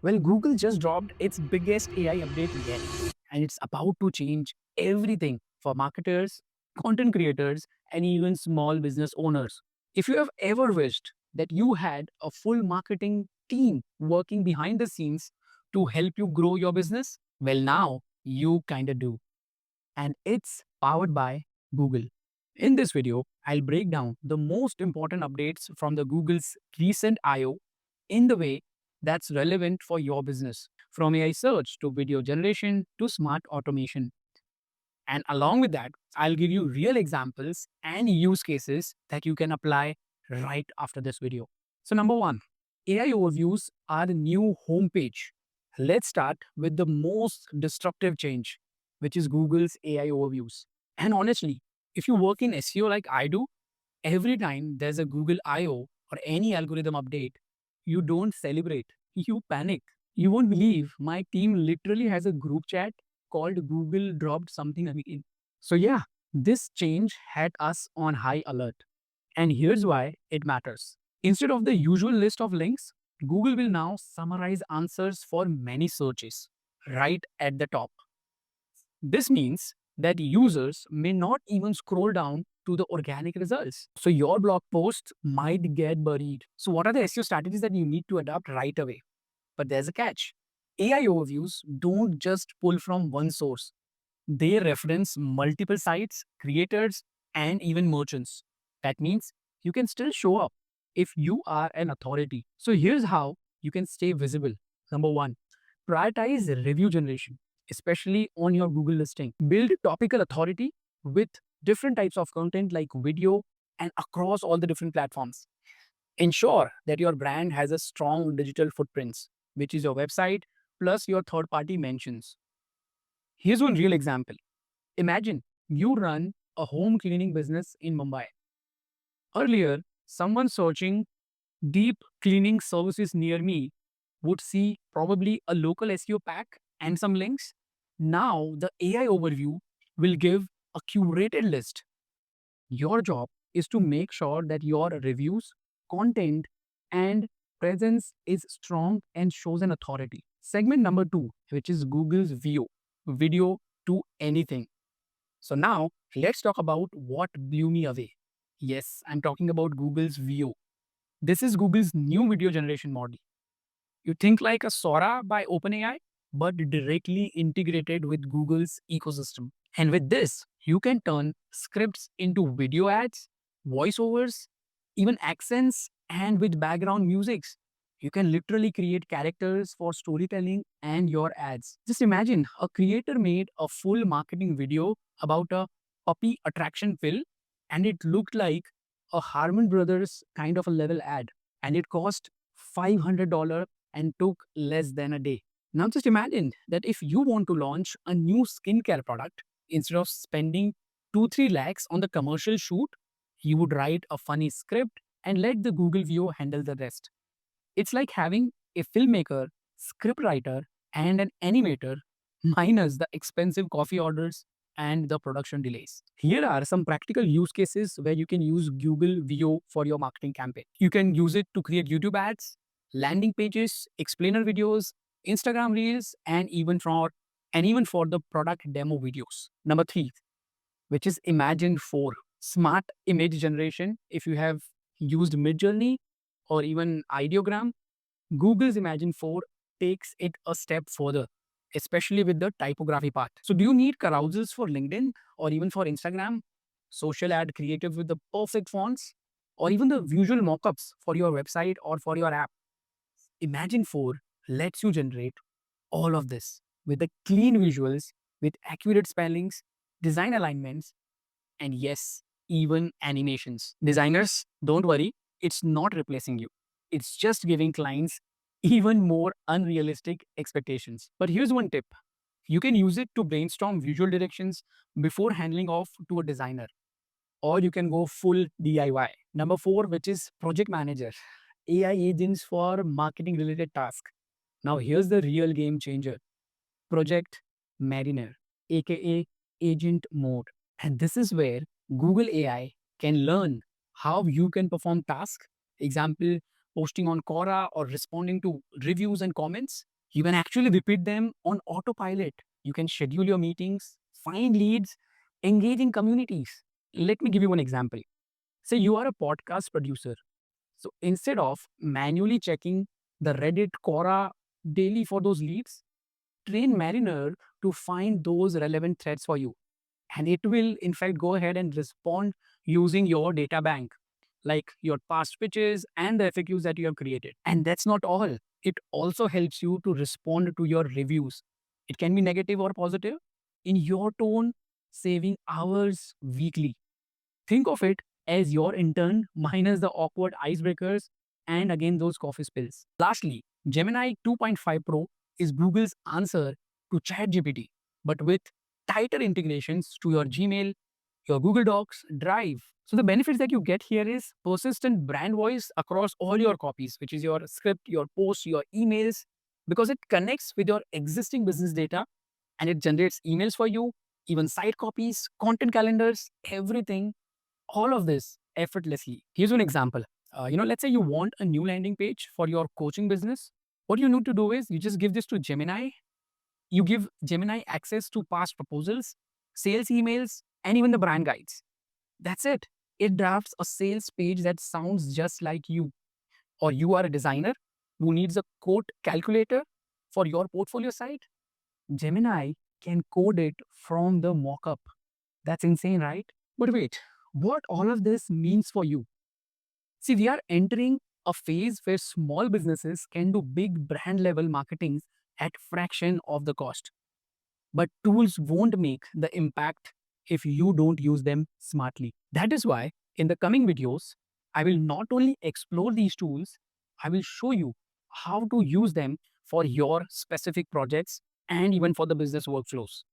Well, Google just dropped its biggest AI update yet, and it's about to change everything for marketers, content creators, and even small business owners. If you have ever wished that you had a full marketing team working behind the scenes to help you grow your business, well, now you kind of do. And it's powered by Google. In this video, I'll break down the most important updates from the Google's recent I/O in the way that's relevant for your business, from AI search to video generation to smart automation. And along with that, I'll give you real examples and use cases that you can apply right after this video. So number one, AI overviews are the new homepage. Let's start with the most disruptive change, which is Google's AI overviews. And honestly, if you work in SEO like I do, every time there's a Google I/O or any algorithm update, you don't celebrate, you panic. You won't believe my team literally has a group chat called Google dropped something again. So yeah, this change had us on high alert. And here's why it matters. Instead of the usual list of links, Google will now summarize answers for many searches right at the top. This means that users may not even scroll down to the organic results. So your blog post might get buried. So what are the SEO strategies that you need to adopt right away? But there's a catch. AI overviews don't just pull from one source. They reference multiple sites, creators, and even merchants. That means you can still show up if you are an authority. So here's how you can stay visible. Number one, prioritize review generation, especially on your Google listing. Build topical authority with different types of content like video and across all the different platforms. Ensure that your brand has a strong digital footprints, which is your website plus your third party mentions. Here's one real example. Imagine you run a home cleaning business in Mumbai. Earlier, someone searching deep cleaning services near me would see probably a local SEO pack and some links. Now, the AI overview will give a curated list. Your job is to make sure that your reviews, content, and presence is strong and shows an authority. Segment number two, which is Google's VO, video to anything. So now let's talk about what blew me away. Yes, I'm talking about Google's VO. This is Google's new video generation model. You think like a Sora by OpenAI, but directly integrated with Google's ecosystem. And with this, you can turn scripts into video ads, voiceovers, even accents, and with background musics. You can literally create characters for storytelling and your ads. Just imagine a creator made a full marketing video about a puppy attraction pill, and it looked like a Harmon Brothers kind of a level ad, and it cost $500 and took less than a day. Now, just imagine that if you want to launch a new skincare product, instead of spending 2-3 lakhs on the commercial shoot, you would write a funny script and let the Google View handle the rest. It's like having a filmmaker, scriptwriter, and an animator minus the expensive coffee orders and the production delays. Here are some practical use cases where you can use Google VO for your marketing campaign. You can use it to create YouTube ads, landing pages, explainer videos, Instagram reels, and even for the product demo videos. Number three, which is Imagine 4, smart image generation. If you have used Midjourney or even Ideogram, Google's Imagine 4 takes it a step further, especially with the typography part. So, do you need carousels for LinkedIn or even for Instagram? Social ad creative with the perfect fonts, or even the visual mockups for your website or for your app? Imagine 4 lets you generate all of this with the clean visuals, with accurate spellings, design alignments, and yes, even animations. Designers, don't worry, it's not replacing you. It's just giving clients even more unrealistic expectations. But here's one tip. You can use it to brainstorm visual directions before handing off to a designer, or you can go full DIY. Number 4, which is Project Manager, AI agents for marketing related tasks. Now, here's the real game changer. Project Mariner, aka Agent Mode. And this is where Google AI can learn how you can perform tasks. Example, posting on Quora or responding to reviews and comments. You can actually repeat them on autopilot. You can schedule your meetings, find leads, engage in communities. Let me give you one example. Say you are a podcast producer. So instead of manually checking the Reddit Quora daily for those leads, train Mariner to find those relevant threads for you. And it will, in fact, go ahead and respond using your data bank, like your past pitches and the FAQs that you have created. And that's not all. It also helps you to respond to your reviews. It can be negative or positive in your tone, saving hours weekly. Think of it as your intern minus the awkward icebreakers and again those coffee spills. Lastly, Gemini 2.5 Pro is Google's answer to ChatGPT, but with tighter integrations to your Gmail, your Google Docs, Drive. So the benefits that you get here is persistent brand voice across all your copies, which is your script, your posts, your emails, because it connects with your existing business data and it generates emails for you, even site copies, content calendars, everything, all of this effortlessly. Here's one example. Let's say you want a new landing page for your coaching business. What you need to do is you just give this to Gemini. You give Gemini access to past proposals, sales emails, and even the brand guides. That's it. It drafts a sales page that sounds just like you. Or you are a designer who needs a quote calculator for your portfolio site. Gemini can code it from the mockup. That's insane, right? But wait, what all of this means for you? See, we are entering a phase where small businesses can do big brand level marketing at fraction of the cost. But tools won't make the impact if you don't use them smartly. That is why in the coming videos, I will not only explore these tools, I will show you how to use them for your specific projects and even for the business workflows.